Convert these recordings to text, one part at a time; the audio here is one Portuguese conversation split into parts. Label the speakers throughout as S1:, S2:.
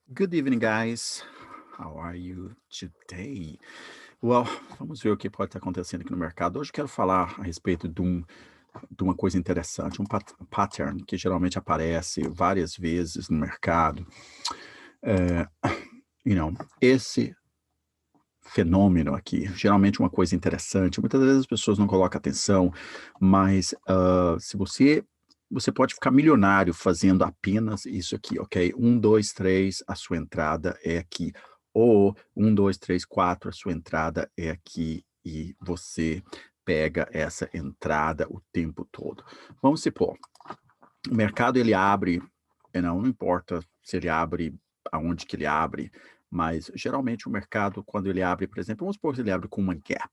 S1: Good evening, guys. How are you today? Well, vamos ver o que pode estar acontecendo aqui no mercado. Hoje quero falar a respeito de uma coisa interessante, pattern que geralmente aparece várias vezes no mercado. É, esse fenômeno aqui, geralmente uma coisa interessante, muitas vezes as pessoas não colocam atenção, mas se você pode ficar milionário fazendo apenas isso aqui, ok? Um, dois, três, a sua entrada é aqui. Ou um, dois, três, quatro, a sua entrada é aqui e você pega essa entrada o tempo todo. Vamos supor, o mercado ele abre, não importa se ele abre aonde que ele abre, mas geralmente o mercado, quando ele abre, por exemplo, vamos supor que ele abre com uma gap,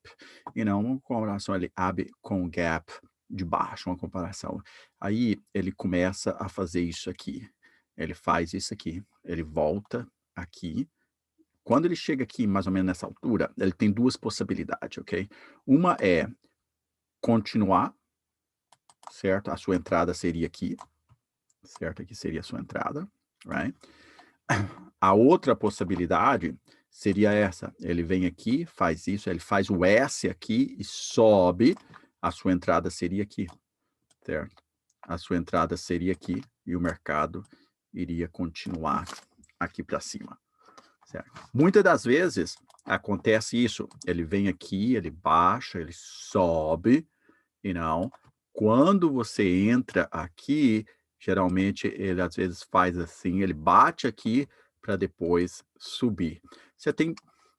S1: e não uma comparação, ele abre com um gap de baixo, uma comparação. Aí ele começa a fazer isso aqui. Ele faz isso aqui, ele volta aqui. Quando ele chega aqui, mais ou menos nessa altura, ele tem duas possibilidades, ok? Uma é continuar, certo? A sua entrada seria aqui, certo? Aqui seria a sua entrada, right? A outra possibilidade seria essa, ele vem aqui, faz isso, ele faz o S aqui e sobe, a sua entrada seria aqui, certo? A sua entrada seria aqui e o mercado iria continuar aqui para cima, certo? Muitas das vezes acontece isso, ele vem aqui, ele baixa, ele sobe, e não. Quando você entra aqui, geralmente ele às vezes faz assim, ele bate aqui para depois subir. Você tem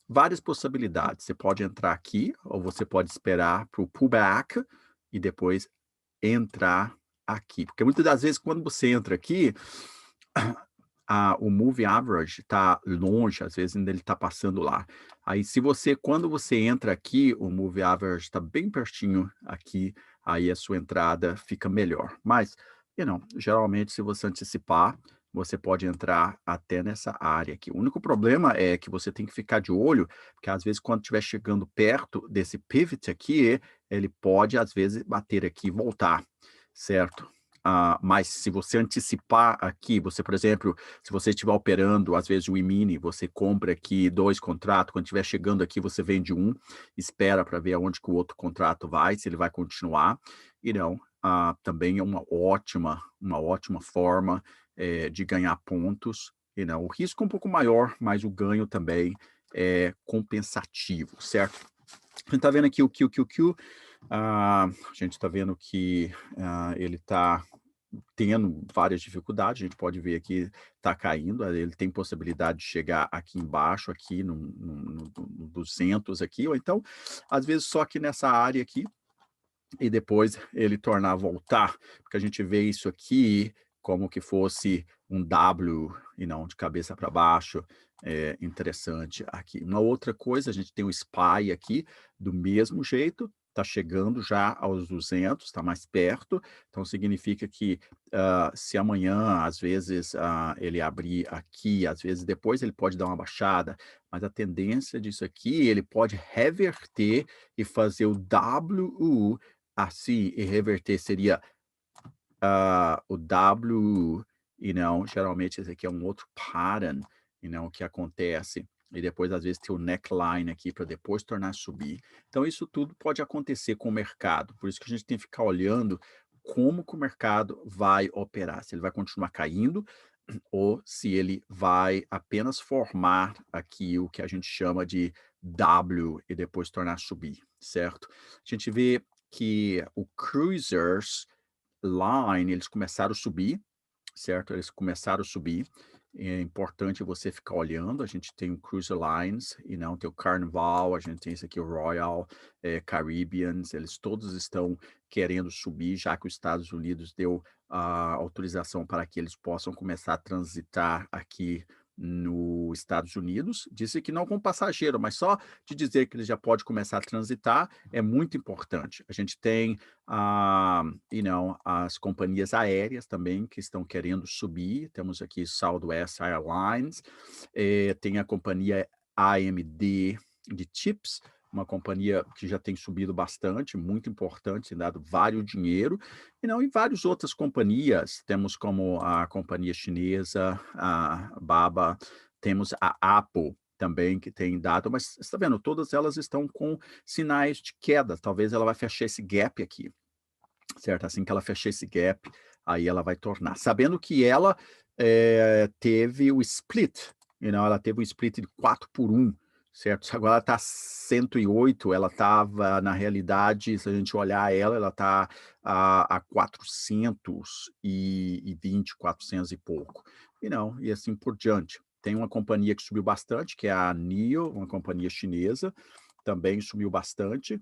S1: várias possibilidades. Você pode entrar aqui, ou você pode esperar para o pullback e depois entrar aqui. Porque muitas das vezes, quando você entra aqui, o moving average está longe, às vezes ainda ele está passando lá. Aí se você, quando você entra aqui, o moving average está bem pertinho aqui, aí a sua entrada fica melhor. Mas, geralmente se você antecipar, você pode entrar até nessa área aqui. O único problema é que você tem que ficar de olho, porque às vezes quando estiver chegando perto desse pivot aqui, ele pode às vezes bater aqui e voltar, certo? Mas se você antecipar aqui, você, por exemplo, se você estiver operando, às vezes, o E-mini, você compra aqui 2 contratos, quando estiver chegando aqui, você vende um, espera para ver aonde que o outro contrato vai, se ele vai continuar, e não, também é uma ótima forma de ganhar pontos, e não, o risco é um pouco maior, mas o ganho também é compensativo, certo? A gente está vendo aqui o QQQ, a gente está vendo que ele está tendo várias dificuldades, a gente pode ver aqui, está caindo, ele tem possibilidade de chegar aqui embaixo, aqui no 200 aqui, ou então, às vezes, só aqui nessa área aqui, e depois ele tornar a voltar, porque a gente vê isso aqui como que fosse um W e não de cabeça para baixo, interessante aqui. Uma outra coisa, a gente tem o SPY aqui, do mesmo jeito, está chegando já aos 200, está mais perto, então significa que se amanhã, às vezes, ele abrir aqui, às vezes depois ele pode dar uma baixada, mas a tendência disso aqui, ele pode reverter e fazer o W assim, e reverter seria o W, e não, geralmente esse aqui é um outro pattern, e não, que acontece. E depois, às vezes, tem o neckline aqui para depois tornar a subir. Então, isso tudo pode acontecer com o mercado. Por isso que a gente tem que ficar olhando como que o mercado vai operar. Se ele vai continuar caindo ou se ele vai apenas formar aqui o que a gente chama de W e depois tornar a subir, certo? A gente vê que o Cruisers Line, eles começaram a subir, certo? Eles começaram a subir. É importante você ficar olhando. A gente tem o Cruiser Lines e não tem o Carnival, a gente tem esse aqui, o Royal Caribbeans, eles todos estão querendo subir, já que os Estados Unidos deu a autorização para que eles possam começar a transitar aqui nos Estados Unidos. Disse que não com passageiro, mas só de dizer que ele já pode começar a transitar é muito importante. A gente tem as companhias aéreas também que estão querendo subir. Temos aqui Southwest Airlines, tem a companhia AMD de chips, uma companhia que já tem subido bastante, muito importante, tem dado vários dinheiro, e não, e várias outras companhias, temos como a companhia chinesa, a Baba, temos a Apple também, que tem dado, mas você está vendo, todas elas estão com sinais de queda, talvez ela vai fechar esse gap aqui, certo? Assim que ela fechar esse gap, aí ela vai tornar. Sabendo que ela teve o split, ela teve o split de 4 por 1, certo? Agora ela está 108, ela estava, na realidade, se a gente olhar ela, ela está a 420, 400 e pouco. E não, e assim por diante. Tem uma companhia que subiu bastante, que é a NIO, uma companhia chinesa, também subiu bastante.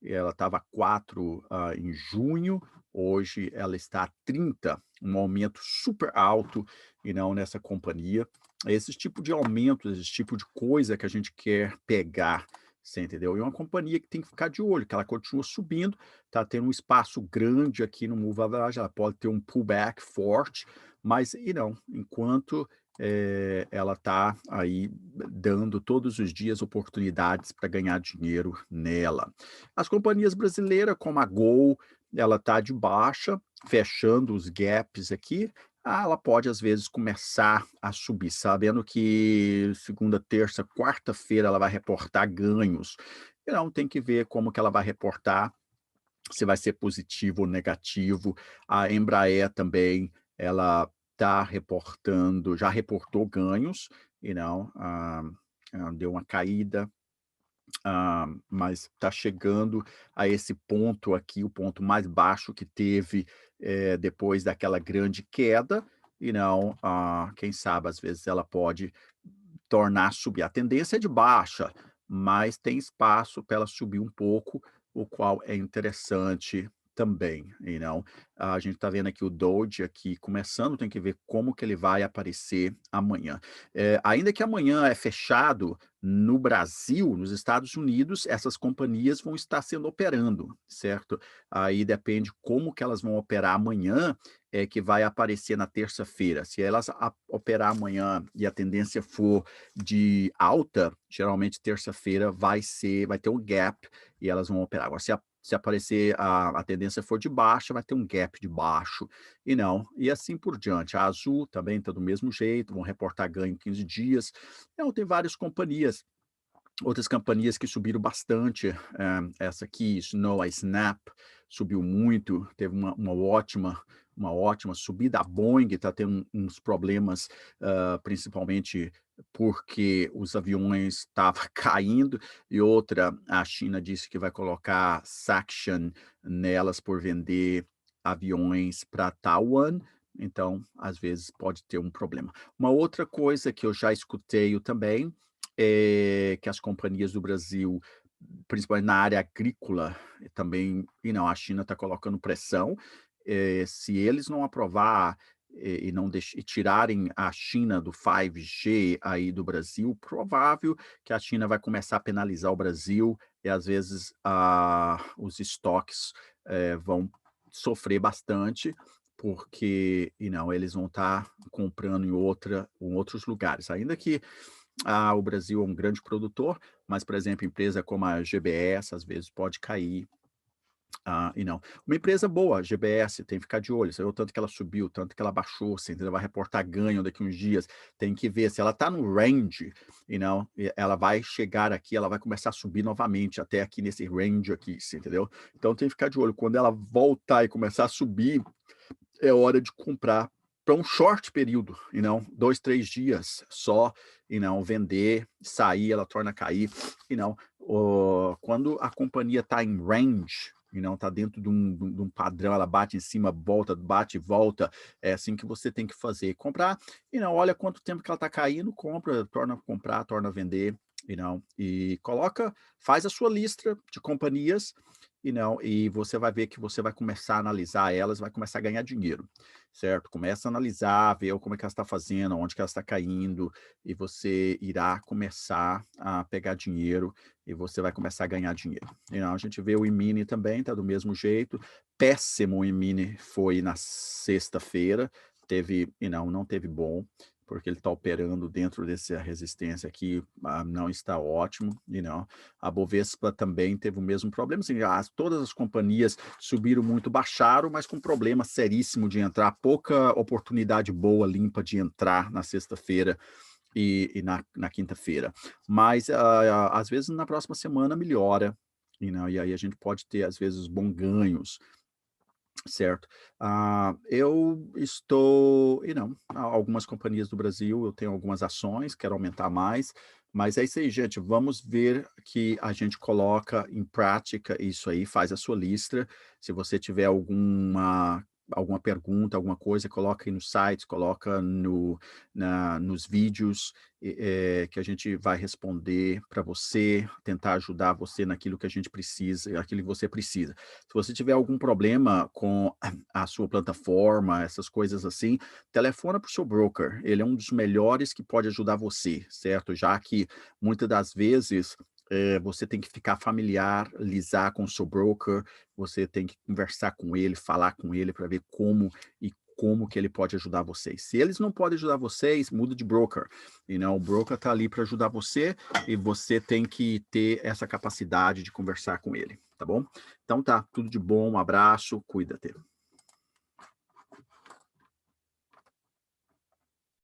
S1: Ela estava a 4 em junho, hoje ela está a 30, um aumento super alto e não nessa companhia. Esse tipo de aumento, esse tipo de coisa que a gente quer pegar, você entendeu? E uma companhia que tem que ficar de olho, que ela continua subindo, está tendo um espaço grande aqui no Move Average, ela pode ter um pullback forte, mas e não, enquanto ela está aí dando todos os dias oportunidades para ganhar dinheiro nela. As companhias brasileiras, como a Gol, ela está de baixa, fechando os gaps aqui. Ela pode, às vezes, começar a subir, sabendo que segunda, terça, quarta-feira ela vai reportar ganhos. Então, tem que ver como que ela vai reportar, se vai ser positivo ou negativo. A Embraer também, ela está reportando, já reportou ganhos, e não, deu uma caída, mas está chegando a esse ponto aqui, o ponto mais baixo que teve depois daquela grande queda, e não, quem sabe, às vezes ela pode tornar a subir. A tendência é de baixa, mas tem espaço para ela subir um pouco, o qual é interessante também, e não. A gente está vendo aqui o Doge aqui começando, tem que ver como que ele vai aparecer amanhã. Ainda que amanhã é fechado, no Brasil, nos Estados Unidos, essas companhias vão estar sendo operando, certo? Aí depende como que elas vão operar amanhã, é que vai aparecer na terça-feira. Se elas operar amanhã e a tendência for de alta, geralmente terça-feira vai ter um gap e elas vão operar. Agora, se aparecer a tendência for de baixa, vai ter um gap de baixo, e não, e assim por diante. A Azul também está do mesmo jeito, vão reportar ganho em 15 dias. Então, tem várias companhias, outras companhias que subiram bastante, essa aqui, Snow, a Snap, subiu muito, teve uma ótima subida. A Boeing está tendo uns problemas, principalmente porque os aviões estavam caindo, e outra, a China disse que vai colocar sanction nelas por vender aviões para Taiwan, então, às vezes, pode ter um problema. Uma outra coisa que eu já escutei também, que as companhias do Brasil, principalmente na área agrícola, também, e não, a China está colocando pressão, se eles não aprovar e não e tirarem a China do 5G aí do Brasil, provável que a China vai começar a penalizar o Brasil e às vezes os estoques vão sofrer bastante, porque e não, eles vão estar comprando em outros lugares. Ainda que o Brasil é um grande produtor, mas, por exemplo, empresa como a GBS, às vezes, pode cair, e não. Uma empresa boa, a GBS, tem que ficar de olho, você viu o tanto que ela subiu, o tanto que ela baixou, você entendeu? Vai reportar ganho daqui uns dias, tem que ver se ela está no range, e não, ela vai chegar aqui, ela vai começar a subir novamente, até aqui nesse range aqui, você entendeu? Então tem que ficar de olho, quando ela voltar e começar a subir, é hora de comprar para um short período, e não 2, 3 dias só, e não vender, sair, ela torna a cair, e não. Quando a companhia está em range, e não está dentro de um padrão, ela bate em cima, volta, bate e volta, é assim que você tem que fazer. Comprar, e não, olha quanto tempo que ela está caindo, compra, torna a comprar, torna a vender, e não. E faz a sua lista de companhias, e não, e você vai ver que você vai começar a analisar elas, vai começar a ganhar dinheiro, certo? Começa a analisar, ver como é que ela está fazendo, onde que ela está caindo, e você irá começar a pegar dinheiro e você vai começar a ganhar dinheiro. E não, a gente vê o Imine também, tá do mesmo jeito. Péssimo o Imine foi na sexta-feira, teve, e não teve bom. porque ele está operando dentro dessa resistência aqui, não está ótimo, A Bovespa também teve o mesmo problema, assim, todas as companhias subiram muito, baixaram, mas com problema seríssimo de entrar, pouca oportunidade boa, limpa de entrar na sexta-feira e na quinta-feira. Mas, às vezes, na próxima semana melhora, e aí a gente pode ter, às vezes, bons ganhos, certo. Eu estou algumas companhias do Brasil, eu tenho algumas ações, quero aumentar mais, mas é isso aí, gente, vamos ver que a gente coloca em prática isso aí, faz a sua lista. Se você tiver alguma pergunta, alguma coisa, coloca aí no site, coloca nos vídeos, que a gente vai responder para você, tentar ajudar você naquilo que a gente precisa, aquilo que você precisa. Se você tiver algum problema com a sua plataforma, essas coisas assim, telefona para o seu broker. Ele é um dos melhores que pode ajudar você, certo? Já que muitas das vezes você tem que ficar familiarizar com o seu broker, você tem que conversar com ele, falar com ele para ver como que ele pode ajudar vocês. Se eles não podem ajudar vocês, muda de broker. O broker está ali para ajudar você e você tem que ter essa capacidade de conversar com ele, tá bom? Então tá, tudo de bom, um abraço, cuida-te.